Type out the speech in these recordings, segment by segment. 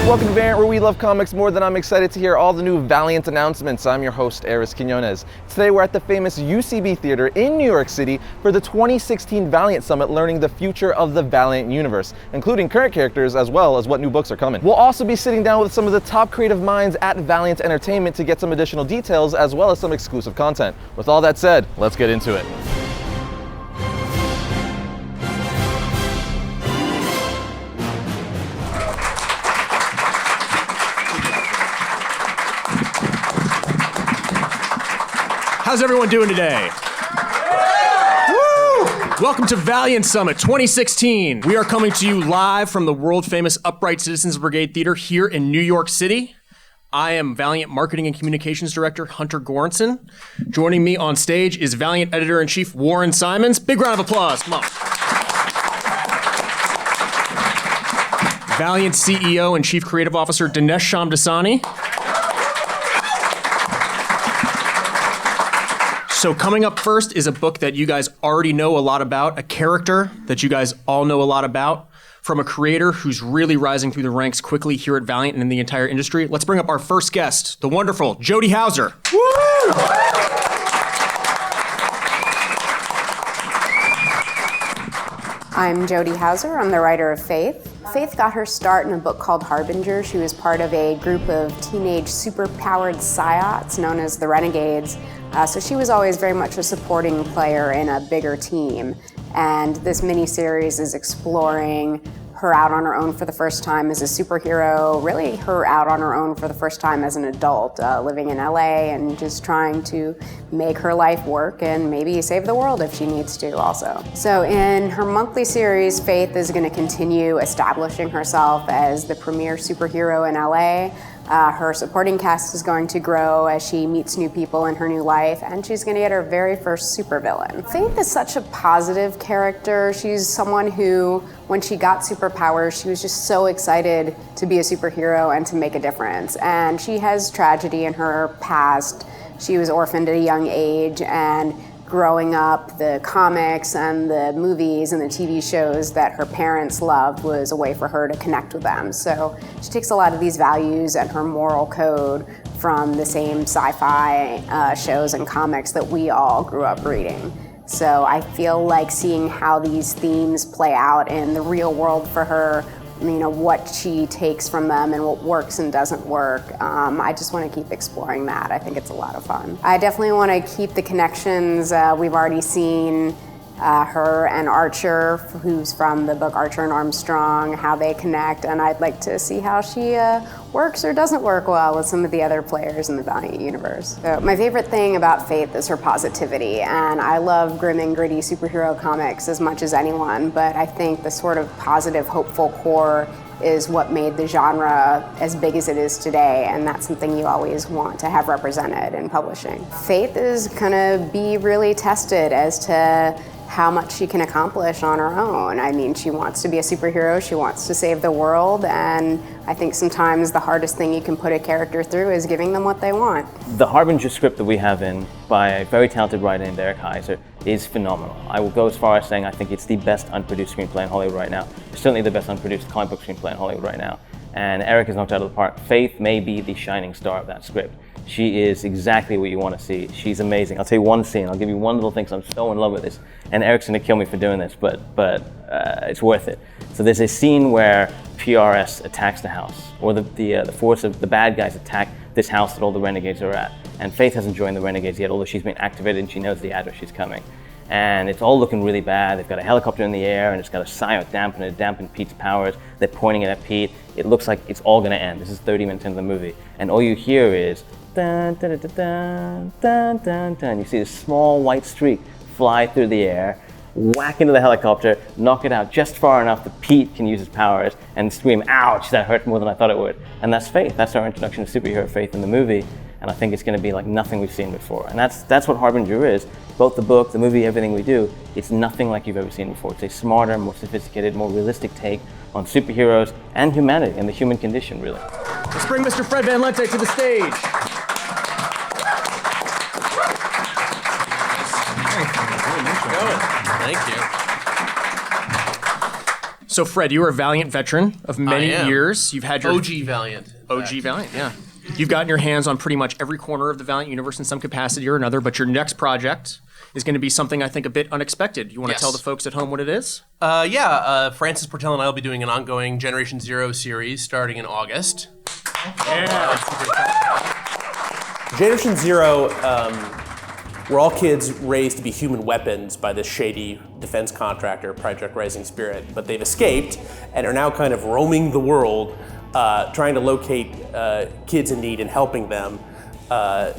Welcome to Valiant, where we love comics more than I'm excited to hear all the new Valiant announcements. I'm your host, Arris. Today we're at the famous UCB Theater in New York City for the 2016 Valiant Summit, learning the future of the Valiant universe, including current characters as well as what new books are coming. We'll also be sitting down with some of the top creative minds at Valiant Entertainment to get some additional details as well as some exclusive content. With all that said, let's get into it. How's everyone doing today? Woo! Welcome to Valiant Summit 2016. We are coming to you live from the world-famous Upright Citizens Brigade Theater here in New York City. I am Valiant Marketing and Communications Director Hunter Goranson. Joining me on stage is Valiant Editor-in-Chief Warren Simons. Big round of applause, come on. Valiant CEO and Chief Creative Officer Dinesh Shamdasani. So coming up first is a book that you guys already know a lot about, a character that you guys all know a lot about, from a creator who's really rising through the ranks quickly here at Valiant and in the entire industry. Let's bring up our first guest, the wonderful Jody Houser. Woo! I'm Jody Houser. I'm the writer of Faith. Faith got her start in a book called Harbinger. She was part of a group of teenage superpowered psiots known as the Renegades. So she was always very much a supporting player in a bigger team. And this miniseries is exploring her out on her own for the first time as a superhero, really her out on her own for the first time as an adult, living in LA and just trying to make her life work and maybe save the world if she needs to also. So in her monthly series, Faith is going to continue establishing herself as the premier superhero in LA. Her supporting cast is going to grow as she meets new people in her new life, and she's going to get her very first supervillain. Faith is such a positive character. She's someone who, when she got superpowers, she was just so excited to be a superhero and to make a difference. And she has tragedy in her past. She was orphaned at a young age, and growing up, the comics and the movies and the TV shows that her parents loved was a way for her to connect with them. So she takes a lot of these values and her moral code from the same sci-fi shows and comics that we all grew up reading. So I feel like seeing how these themes play out in the real world for her, you know, what she takes from them and what works and doesn't work. I just want to keep exploring that. I think it's a lot of fun. I definitely want to keep the connections. We've already seen her and Archer, who's from the book Archer and Armstrong, how they connect, and I'd like to see how she works or doesn't work well with some of the other players in the Valiant universe. So my favorite thing about Faith is her positivity, and I love grim and gritty superhero comics as much as anyone, but I think the sort of positive, hopeful core is what made the genre as big as it is today, and that's something you always want to have represented in publishing. Faith is gonna be really tested as to how much she can accomplish on her own. I mean, she wants to be a superhero, she wants to save the world, and I think sometimes the hardest thing you can put a character through is giving them what they want. The Harbinger script that we have in by a very talented writer named Eric Heiser is phenomenal. I will go as far as saying I think it's the best unproduced screenplay in Hollywood right now. It's certainly the best unproduced comic book screenplay in Hollywood right now. And Eric has knocked it out of the park. Faith may be the shining star of that script. She is exactly what you want to see. She's amazing. I'll tell you one scene. I'll give you one little thing, because I'm so in love with this. And Eric's going to kill me for doing this, but it's worth it. So there's a scene where PRS attacks the house, or the force of the bad guys attack this house that all the Renegades are at. And Faith hasn't joined the Renegades yet, although she's been activated and she knows the address she's coming. And it's all looking really bad. They've got a helicopter in the air, and it's got a psionic dampener to dampen Pete's powers. They're pointing it at Pete. It looks like it's all going to end. This is 30 minutes into the movie. And all you hear is dun, dun, dun, dun, dun, dun, dun. You see this small white streak fly through the air, whack into the helicopter, knock it out just far enough that Pete can use his powers and scream, ouch, that hurt more than I thought it would. And that's Faith. That's our introduction to superhero Faith in the movie. And I think it's going to be like nothing we've seen before. And that's what Harbinger is. Both the book, the movie, everything we do, it's nothing like you've ever seen before. It's a smarter, more sophisticated, more realistic take on superheroes and humanity and the human condition, really. Let's bring Mr. Fred Van Lente to the stage. Thank you. So Fred, you are a Valiant veteran of many years. You've had your OG Valiant. OG Valiant, yeah. You've gotten your hands on pretty much every corner of the Valiant universe in some capacity or another, but your next project is going to be something I think a bit unexpected. You want to tell the folks at home what it is? Francis Portel and I will be doing an ongoing Generation Zero series starting in August. Yeah. Generation Zero, we're all kids raised to be human weapons by this shady defense contractor, Project Rising Spirit, but they've escaped and are now kind of roaming the world, trying to locate kids in need and helping them.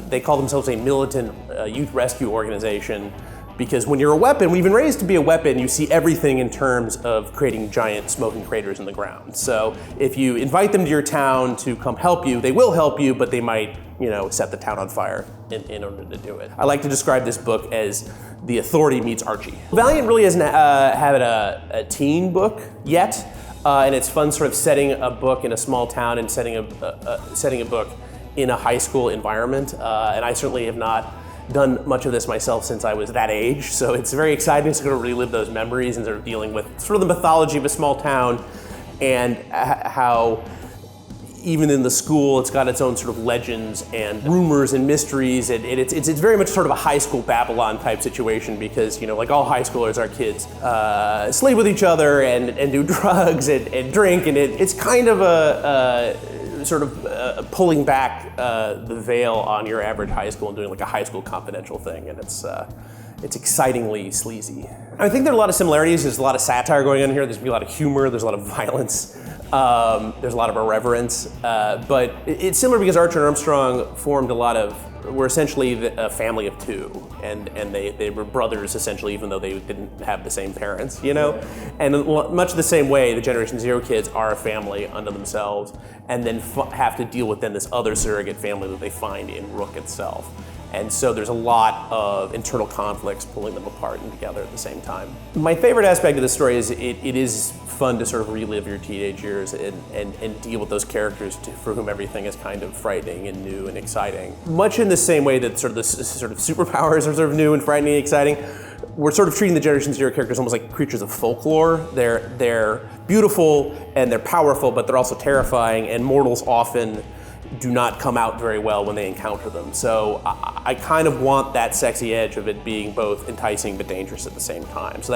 They call themselves a militant youth rescue organization because when you're a weapon, we've been raised to be a weapon, you see everything in terms of creating giant smoking craters in the ground. So if you invite them to your town to come help you, they will help you, but they might, set the town on fire in order to do it. I like to describe this book as The Authority meets Archie. Valiant really hasn't had a teen book yet, and it's fun sort of setting a book in a small town and setting a book in a high school environment, and I certainly have not done much of this myself since I was that age, so it's very exciting to sort of relive those memories and sort of dealing with sort of the mythology of a small town and how even in the school it's got its own sort of legends and rumors and mysteries, and it's very much sort of a high school Babylon type situation because, like all high schoolers are kids, sleep with each other and do drugs and drink, and it's kind of a sort of pulling back the veil on your average high school and doing like a high school confidential thing, and it's excitingly sleazy. I think there are a lot of similarities. There's a lot of satire going on here. There's a lot of humor. There's a lot of violence. There's a lot of irreverence. But it's similar because Archer and Armstrong formed we're essentially a family of two, and they were brothers essentially, even though they didn't have the same parents, And in much the same way, the Generation Zero kids are a family unto themselves, and then have to deal with then this other surrogate family that they find in Rook itself. And so there's a lot of internal conflicts pulling them apart and together at the same time. My favorite aspect of the story is it is fun to sort of relive your teenage years and deal with those characters for whom everything is kind of frightening and new and exciting. Much in the same way that sort of the sort of superpowers are sort of new and frightening and exciting, we're sort of treating the Generation Zero characters almost like creatures of folklore. They're beautiful and they're powerful, but they're also terrifying, and mortals often do not come out very well when they encounter them. So I kind of want that sexy edge of it being both enticing but dangerous at the same time. So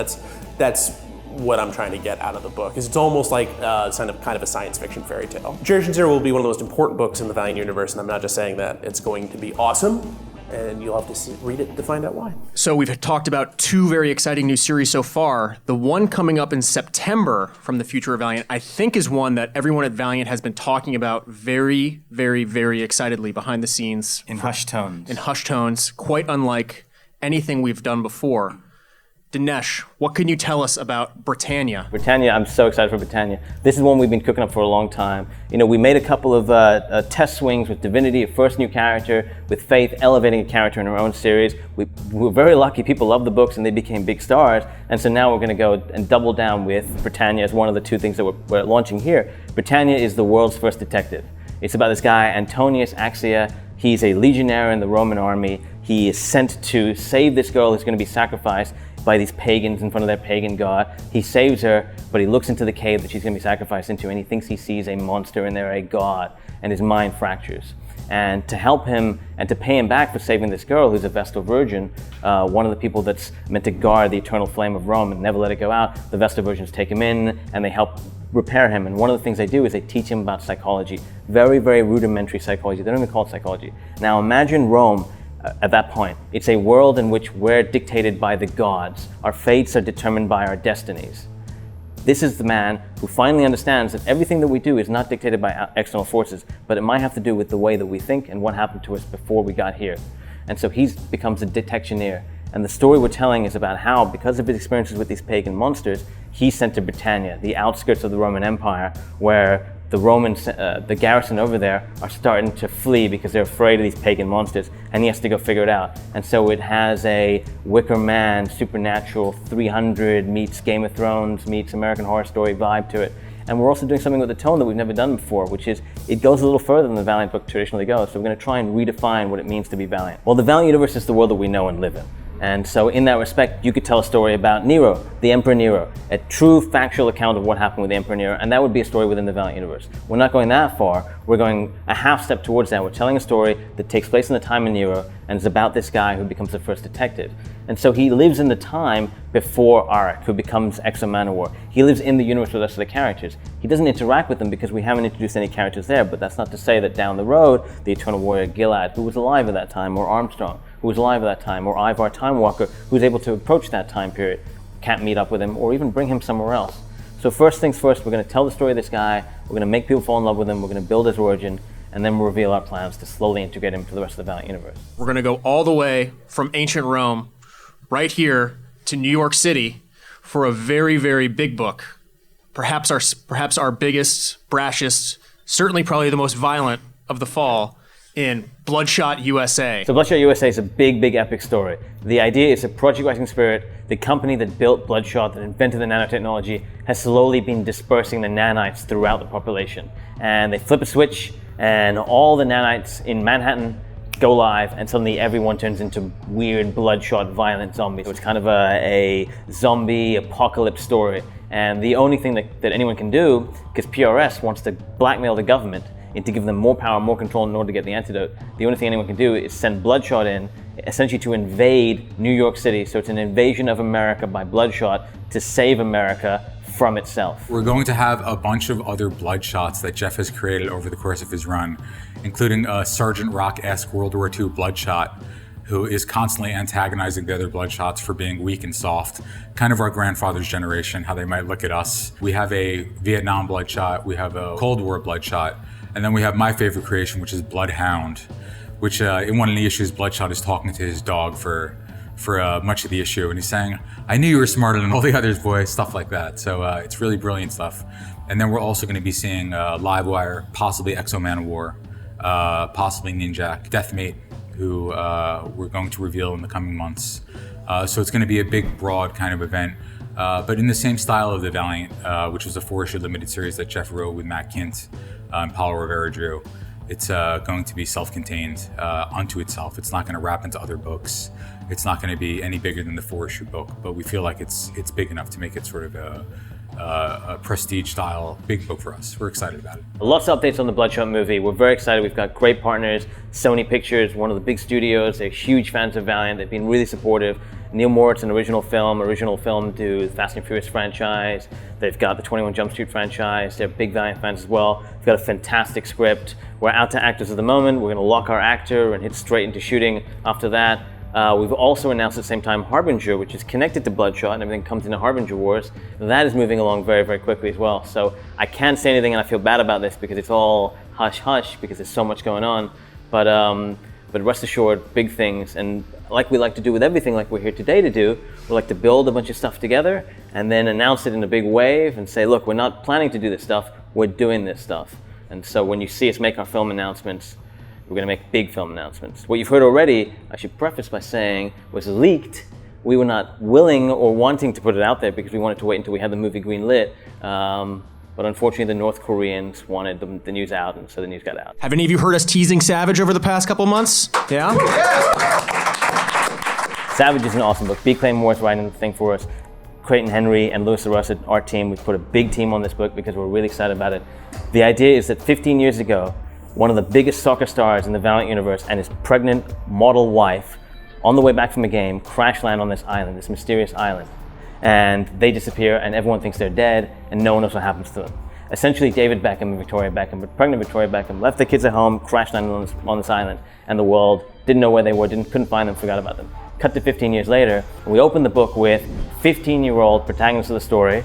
that's what I'm trying to get out of the book. It's almost like kind of a science fiction fairy tale. Generation Zero will be one of the most important books in the Valiant universe, and I'm not just saying that. It's going to be awesome, and you'll have to read it to find out why. So we've talked about two very exciting new series so far. The one coming up in September from the Future of Valiant, I think, is one that everyone at Valiant has been talking about very, very, very excitedly behind the scenes. In hushed tones. In hushed tones, quite unlike anything we've done before. Dinesh, what can you tell us about Britannia? Britannia, I'm so excited for Britannia. This is one we've been cooking up for a long time. We made a couple of test swings with Divinity, a first new character, with Faith elevating a character in her own series. We were very lucky. People loved the books and they became big stars. And so now we're going to go and double down with Britannia as one of the two things that we're launching here. Britannia is the world's first detective. It's about this guy, Antonius Axia. He's a legionnaire in the Roman army. He is sent to save this girl who's going to be sacrificed by these pagans in front of their pagan god. He saves her, but he looks into the cave that she's going to be sacrificed into, and he thinks he sees a monster in there, a god, and his mind fractures. And to help him and to pay him back for saving this girl, who's a Vestal Virgin, one of the people that's meant to guard the eternal flame of Rome and never let it go out, the Vestal Virgins take him in and they help repair him. And one of the things they do is they teach him about psychology. Very, very rudimentary psychology. They don't even call it psychology. Now imagine Rome at that point. It's a world in which we're dictated by the gods. Our fates are determined by our destinies. This is the man who finally understands that everything that we do is not dictated by external forces, but it might have to do with the way that we think and what happened to us before we got here. And so he becomes a detectioneer. And the story we're telling is about how, because of his experiences with these pagan monsters, he's sent to Britannia, the outskirts of the Roman Empire, where the Romans, the garrison over there, are starting to flee because they're afraid of these pagan monsters, and he has to go figure it out. And so it has a Wicker Man, Supernatural, 300 meets Game of Thrones meets American Horror Story vibe to it. And we're also doing something with a tone that we've never done before, which is it goes a little further than the Valiant book traditionally goes. So we're going to try and redefine what it means to be Valiant. Well, the Valiant universe is the world that we know and live in. And so in that respect, you could tell a story about Nero, the Emperor Nero, a true factual account of what happened with the Emperor Nero, and that would be a story within the Valiant universe. We're not going that far, we're going a half step towards that. We're telling a story that takes place in the time of Nero, and it's about this guy who becomes the first detective. And so he lives in the time before Arris, who becomes Exo Manowar. He lives in the universe with the rest of the characters. He doesn't interact with them because we haven't introduced any characters there, but that's not to say that down the road, the Eternal Warrior Gilad, who was alive at that time, or Armstrong, who was alive at that time, or Ivar Time Walker, who's able to approach that time period, can't meet up with him, or even bring him somewhere else. So first things first, we're going to tell the story of this guy, we're going to make people fall in love with him, we're going to build his origin, and then we'll reveal our plans to slowly integrate him to the rest of the Valiant universe. We're going to go all the way from ancient Rome, right here, to New York City, for a very, very big book. Perhaps our biggest, brashest, certainly probably the most violent of the fall, in Bloodshot USA. So Bloodshot USA is a big, big epic story. The idea is that Project Rising Spirit, the company that built Bloodshot, that invented the nanotechnology, has slowly been dispersing the nanites throughout the population. And they flip a switch, and all the nanites in Manhattan go live, and suddenly everyone turns into weird, bloodshot, violent zombies. So it's kind of a zombie apocalypse story. And the only thing that anyone can do, because PRS wants to blackmail the government and to give them more power, more control in order to get the antidote, the only thing anyone can do is send Bloodshot in, essentially to invade New York City. So it's an invasion of America by Bloodshot to save America from itself. We're going to have a bunch of other Bloodshots that Jeff has created over the course of his run, including a Sergeant Rock-esque World War II Bloodshot, who is constantly antagonizing the other Bloodshots for being weak and soft, kind of our grandfather's generation, how they might look at us. We have a Vietnam Bloodshot, we have a Cold War Bloodshot, and then we have my favorite creation, which is Bloodhound, which in one of the issues, Bloodshot is talking to his dog for much of the issue, and he's saying, "I knew you were smarter than all the others, boy," stuff like that. So it's really brilliant stuff. And then we're also going to be seeing Livewire, possibly Exo Manowar, possibly Ninjak, Deathmate, who we're going to reveal in the coming months. So it's going to be a big, broad kind of event, but in the same style of the Valiant, which was a 4-issue limited series that Jeff wrote with Matt Kint and Paulo Rivera drew. It's going to be self-contained unto itself. It's not going to wrap into other books. It's not going to be any bigger than the 4-issue book, but we feel like it's big enough to make it sort of a prestige style big book for us. We're excited about it. Lots of updates on the Bloodshot movie. We're very excited. We've got great partners. Sony Pictures, one of the big studios. They're huge fans of Valiant. They've been really supportive. Neil Moritz, an original film to the Fast and Furious franchise. They've got the 21 Jump Street franchise. They're big Valiant fans as well. We've got a fantastic script. We're out to actors at the moment. We're going to lock our actor and hit straight into shooting after that. We've also announced at the same time Harbinger, which is connected to Bloodshot, and everything comes into Harbinger Wars. That is moving along very, very quickly as well. So I can't say anything, and I feel bad about this because it's all hush-hush because there's so much going on. But rest assured, big things. And like we like to do with everything like we're here today to do, we like to build a bunch of stuff together and then announce it in a big wave and say, look, we're not planning to do this stuff, we're doing this stuff. And so when you see us make our film announcements, we're going to make big film announcements. What you've heard already, I should preface by saying, was leaked. We were not willing or wanting to put it out there because we wanted to wait until we had the movie greenlit. But unfortunately, the North Koreans wanted the news out, and so the news got out. Have any of you heard us teasing Savage over the past couple months? Yeah? Savage is an awesome book. B. Clay Moore's writing the thing for us. Creighton Henry and Louis Arruss, our team, we've put a big team on this book because we're really excited about it. The idea is that 15 years ago, one of the biggest soccer stars in the Valiant universe and his pregnant model wife, on the way back from a game, crash land on this island, this mysterious island. And they disappear and everyone thinks they're dead and no one knows what happens to them. Essentially, David Beckham and Victoria Beckham, but pregnant Victoria Beckham, left their kids at home, crash landed on this island, and the world didn't know where they were, couldn't find them, forgot about them. Cut to 15 years later, and we open the book with 15-year-old protagonist of the story.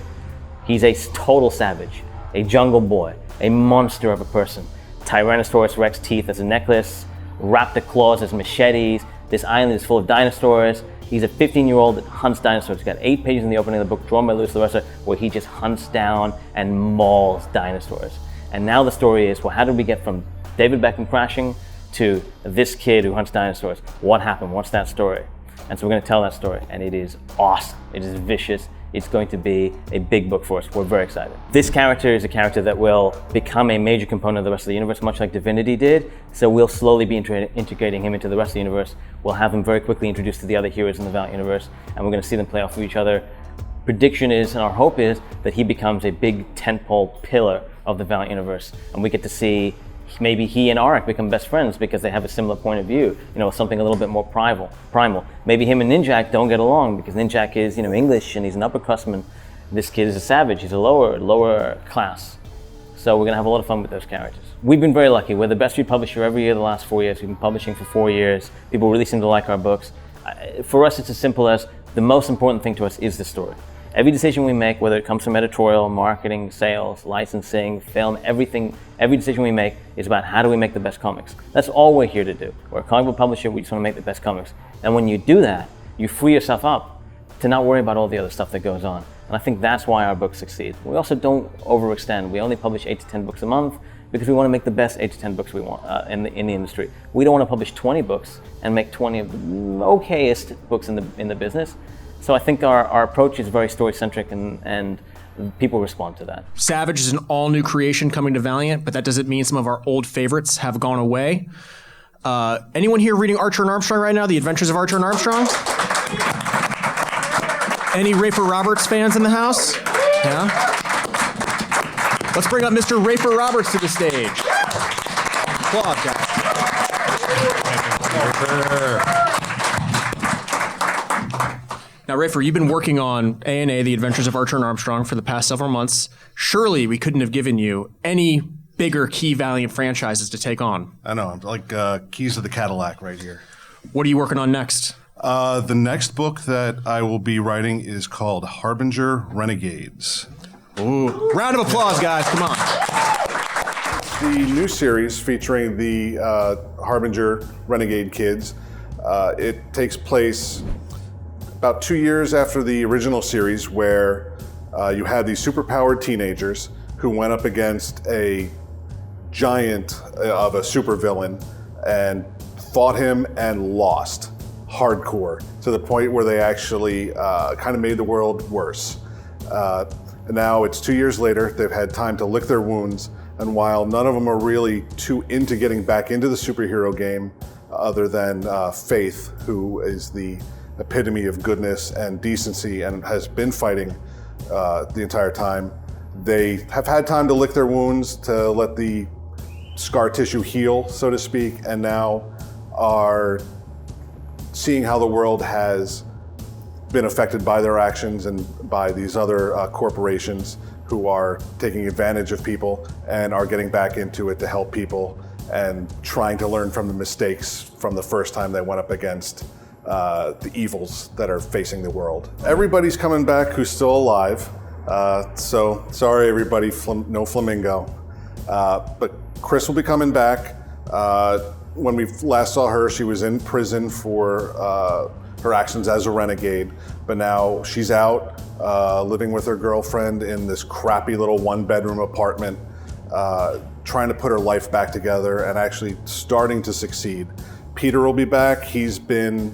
He's a total savage, a jungle boy, a monster of a person. Tyrannosaurus Rex teeth as a necklace, raptor claws as machetes. This island is full of dinosaurs. He's a 15-year-old that hunts dinosaurs. He's got 8 pages in the opening of the book, drawn by Louis Arruss, where he just hunts down and mauls dinosaurs. And now the story is, well, how did we get from David Beckham crashing to this kid who hunts dinosaurs? What happened? What's that story? And so we're going to tell that story, and it is awesome. It is vicious. It's going to be a big book for us. We're very excited. This character is a character that will become a major component of the rest of the universe, much like Divinity did. So we'll slowly be integrating him into the rest of the universe. We'll have him very quickly introduced to the other heroes in the Valiant universe, and we're going to see them play off of each other. Prediction is, and our hope is, that he becomes a big tentpole pillar of the Valiant universe, and we get to see maybe he and Arris become best friends because they have a similar point of view, something a little bit more primal. Maybe him and Ninjak don't get along because Ninjak is, English and he's an upperclassman. This kid is a savage, he's a lower class. So we're gonna have a lot of fun with those characters. We've been very lucky. We're the best read publisher every year the last 4 years. We've been publishing for 4 years. People really seem to like our books. For us, it's as simple as the most important thing to us is the story. Every decision we make, whether it comes from editorial, marketing, sales, licensing, film, everything, every decision we make is about how do we make the best comics. That's all we're here to do. We're a comic book publisher, we just want to make the best comics. And when you do that, you free yourself up to not worry about all the other stuff that goes on. And I think that's why our books succeed. We also don't overextend. We only publish 8 to 10 books a month because we want to make the best 8 to 10 books we want in the industry. We don't want to publish 20 books and make 20 of the okayest books in the business. So I think our approach is very story-centric and people respond to that. Savage is an all-new creation coming to Valiant, but that doesn't mean some of our old favorites have gone away. Anyone here reading Archer and Armstrong right now? The Adventures of Archer and Armstrong? Any Rafer Roberts fans in the house? Yeah? Let's bring up Mr. Rafer Roberts to the stage. Applause, guys. Now, Rafer, you've been working on A&A, The Adventures of Archer and Armstrong, for the past several months. Surely we couldn't have given you any bigger key Valiant franchises to take on. I know, I'm like keys to the Cadillac right here. What are you working on next? The next book that I will be writing is called Harbinger Renegades. Ooh. Round of applause, guys, come on. The new series featuring the Harbinger Renegade kids, it takes place about 2 years after the original series, where you had these superpowered teenagers who went up against a giant of a supervillain and fought him and lost hardcore to the point where they actually kind of made the world worse. And now it's 2 years later, they've had time to lick their wounds, and while none of them are really too into getting back into the superhero game, other than Faith, who is the epitome of goodness and decency and has been fighting the entire time, they have had time to lick their wounds, to let the scar tissue heal, so to speak, and now are seeing how the world has been affected by their actions and by these other corporations who are taking advantage of people and are getting back into it to help people and trying to learn from the mistakes from the first time they went up against the evils that are facing the world. Everybody's coming back who's still alive, so sorry everybody, no Flamingo. But Chris will be coming back. When we last saw her, she was in prison for her actions as a renegade, but now she's out living with her girlfriend in this crappy little one-bedroom apartment, trying to put her life back together and actually starting to succeed. Peter will be back. He's been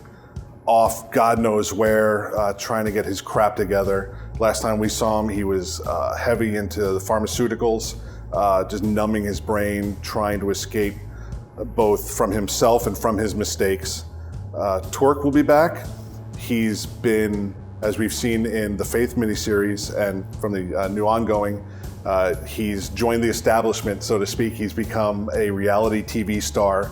off God knows where, trying to get his crap together. Last time we saw him, he was heavy into the pharmaceuticals, just numbing his brain, trying to escape both from himself and from his mistakes. Torque will be back. He's been, as we've seen in the Faith miniseries and from the new ongoing, he's joined the establishment, so to speak. He's become a reality TV star,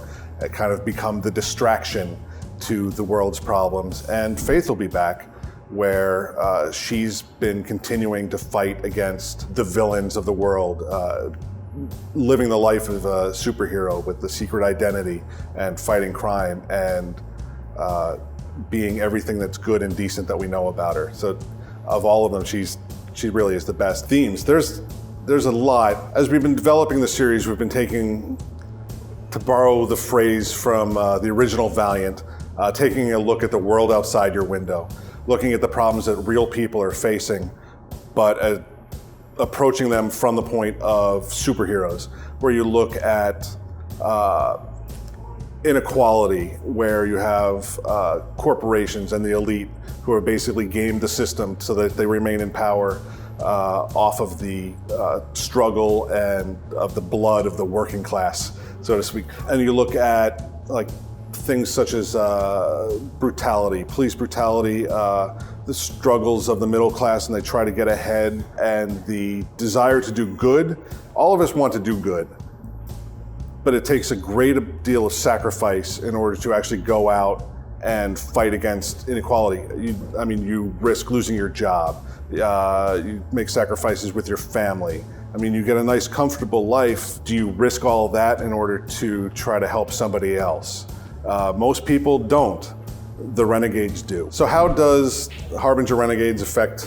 kind of become the distraction to the world's problems. And Faith will be back, where she's been continuing to fight against the villains of the world, living the life of a superhero with the secret identity and fighting crime and being everything that's good and decent that we know about her. So of all of them, she really is the best. Themes, there's a lot. As we've been developing the series, we've been taking, to borrow the phrase from the original Valiant, taking a look at the world outside your window, looking at the problems that real people are facing, but approaching them from the point of superheroes, where you look at inequality where you have corporations and the elite who are basically gamed the system so that they remain in power off of the struggle and of the blood of the working class, so to speak. And you look at like things such as brutality, police brutality, the struggles of the middle class, and they try to get ahead, and the desire to do good. All of us want to do good, but it takes a great deal of sacrifice in order to actually go out and fight against inequality. You risk losing your job. You make sacrifices with your family. You get a nice, comfortable life. Do you risk all of that in order to try to help somebody else? Most people don't. The Renegades do. So how does Harbinger Renegades affect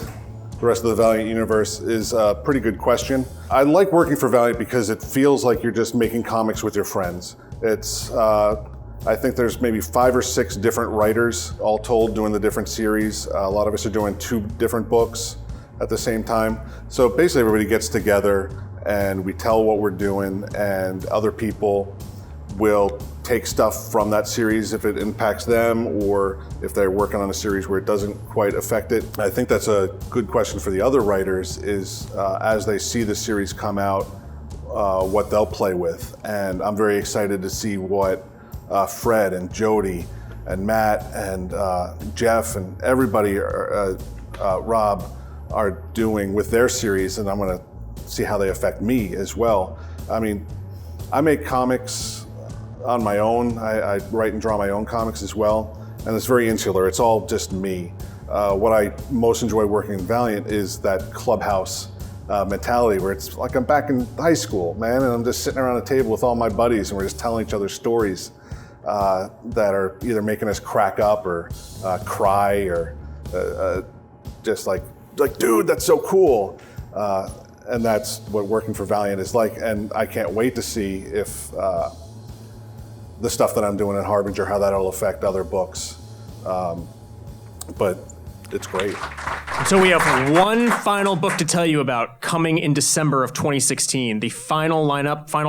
the rest of the Valiant universe is a pretty good question. I like working for Valiant because it feels like you're just making comics with your friends. It's, I think there's maybe 5 or 6 different writers all told doing the different series. A lot of us are doing 2 different books at the same time. So basically everybody gets together and we tell what we're doing, and other people will take stuff from that series if it impacts them, or if they're working on a series where it doesn't quite affect it. I think that's a good question for the other writers is as they see the series come out, what they'll play with. And I'm very excited to see what Fred and Jody and Matt and Jeff and everybody, Rob, are doing with their series, and I'm gonna see how they affect me as well. I make comics on my own. I write and draw my own comics as well, and it's very insular. It's all just me. What I most enjoy working in Valiant is that clubhouse mentality where it's like I'm back in high school, man, and I'm just sitting around a table with all my buddies and we're just telling each other stories that are either making us crack up or cry or just like, dude, that's so cool. And that's what working for Valiant is like, and I can't wait to see if the stuff that I'm doing at Harbinger, how that'll affect other books. But it's great. So we have one final book to tell you about coming in December of 2016. The final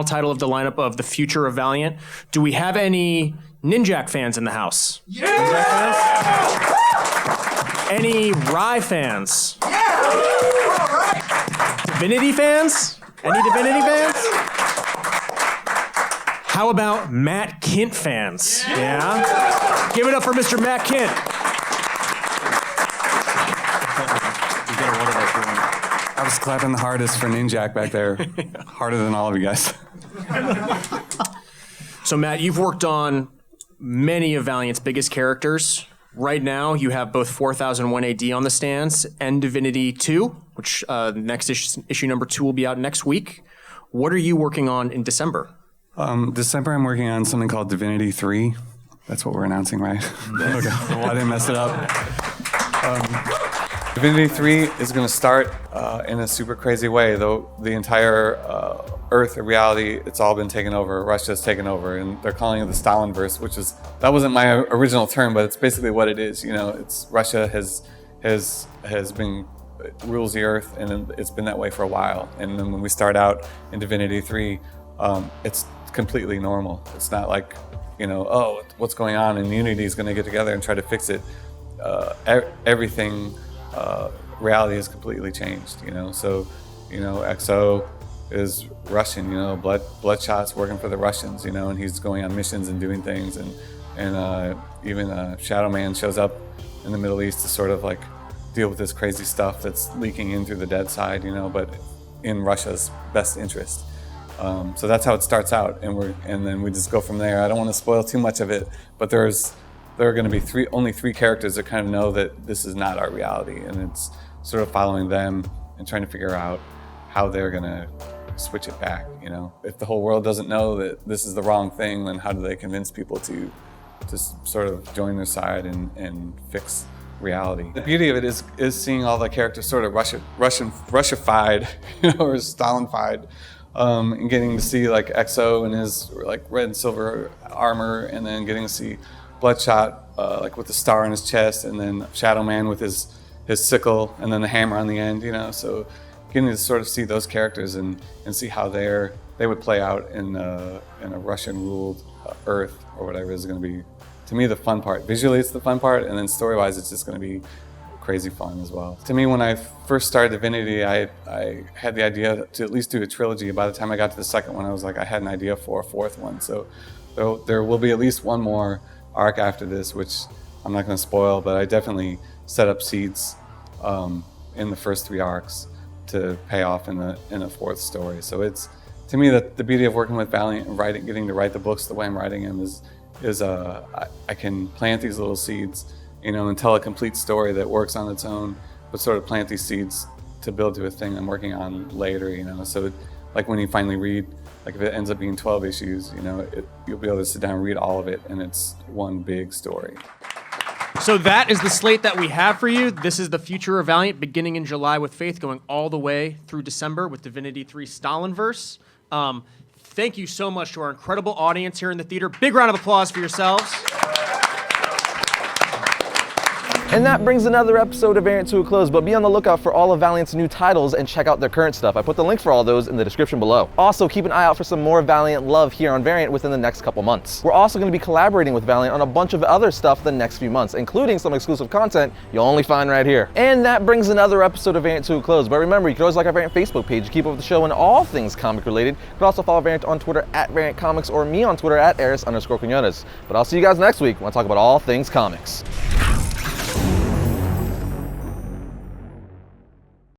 title of the lineup of The Future of Valiant. Do we have any Ninjak fans in the house? Yeah! Any Rye fans? Yeah! All right. Divinity fans? Any Divinity fans? How about Matt Kint fans? Yeah? Give it up for Mr. Matt Kint. I was clapping the hardest for Ninjak back there. Harder than all of you guys. So Matt, you've worked on many of Valiant's biggest characters. Right now, you have both 4001 AD on the stands and Divinity 2, which next issue number 2 will be out next week. What are you working on in December? December, I'm working on something called Divinity 3. That's what we're announcing, right? Okay. I didn't mess it up. Divinity 3 is going to start in a super crazy way, though the entire Earth or reality, it's all been taken over. Russia's taken over, and they're calling it the Stalinverse, that wasn't my original term, but it's basically what it is. You know, it's Russia has been rules the Earth, and it's been that way for a while. And then when we start out in Divinity 3, it's completely normal. It's not like, what's going on, and Unity is going to get together and try to fix it. Everything. Reality has completely changed, So, XO is Russian, Bloodshot's working for the Russians, and he's going on missions and doing things, and even Shadow Man shows up in the Middle East to sort of like deal with this crazy stuff that's leaking in through the dead side, but in Russia's best interest. So that's how it starts out, and then we just go from there. I don't want to spoil too much of it, but there are going to be only three characters that kind of know that this is not our reality, and it's sort of following them and trying to figure out how they're going to switch it back. If the whole world doesn't know that this is the wrong thing, then how do they convince people to sort of join their side and fix reality? The beauty of it is seeing all the characters sort of Russified, or Stalinfied, and getting to see like XO in his like red and silver armor, and then getting to see Bloodshot like with the star on his chest, and then Shadow Man with his sickle, and then the hammer on the end, So getting to sort of see those characters and see how they're they would play out in a Russian-ruled Earth or whatever is going to be, to me, the fun part. Visually, it's the fun part, and then story-wise, it's just going to be crazy fun as well. To me, when I first started Divinity, I had the idea to at least do a trilogy. By the time I got to the second one, I was like, I had an idea for a fourth one. So there will be at least one more arc after this, which I'm not going to spoil, but I definitely set up seeds in the first 3 arcs to pay off in a fourth story. So it's, to me, the beauty of working with Valiant and getting to write the books the way I'm writing them is I can plant these little seeds, and tell a complete story that works on its own, but sort of plant these seeds to build to a thing I'm working on later, So like when you finally read, like if it ends up being 12 issues, you'll be able to sit down and read all of it, and it's one big story. So that is the slate that we have for you. This is the Future of Valiant, beginning in July with Faith, going all the way through December with Divinity 3 Stalinverse. Thank you so much to our incredible audience here in the theater. Big round of applause for yourselves. And that brings another episode of Variant to a close, but be on the lookout for all of Valiant's new titles and check out their current stuff. I put the link for all those in the description below. Also, keep an eye out for some more Valiant love here on Variant within the next couple months. We're also going to be collaborating with Valiant on a bunch of other stuff the next few months, including some exclusive content you'll only find right here. And that brings another episode of Variant to a close, but remember, you can always like our Variant Facebook page to keep up with the show and all things comic related. You can also follow Variant on Twitter at Variant Comics or me on Twitter at Arris_Quinones. But I'll see you guys next week when I talk about all things comics.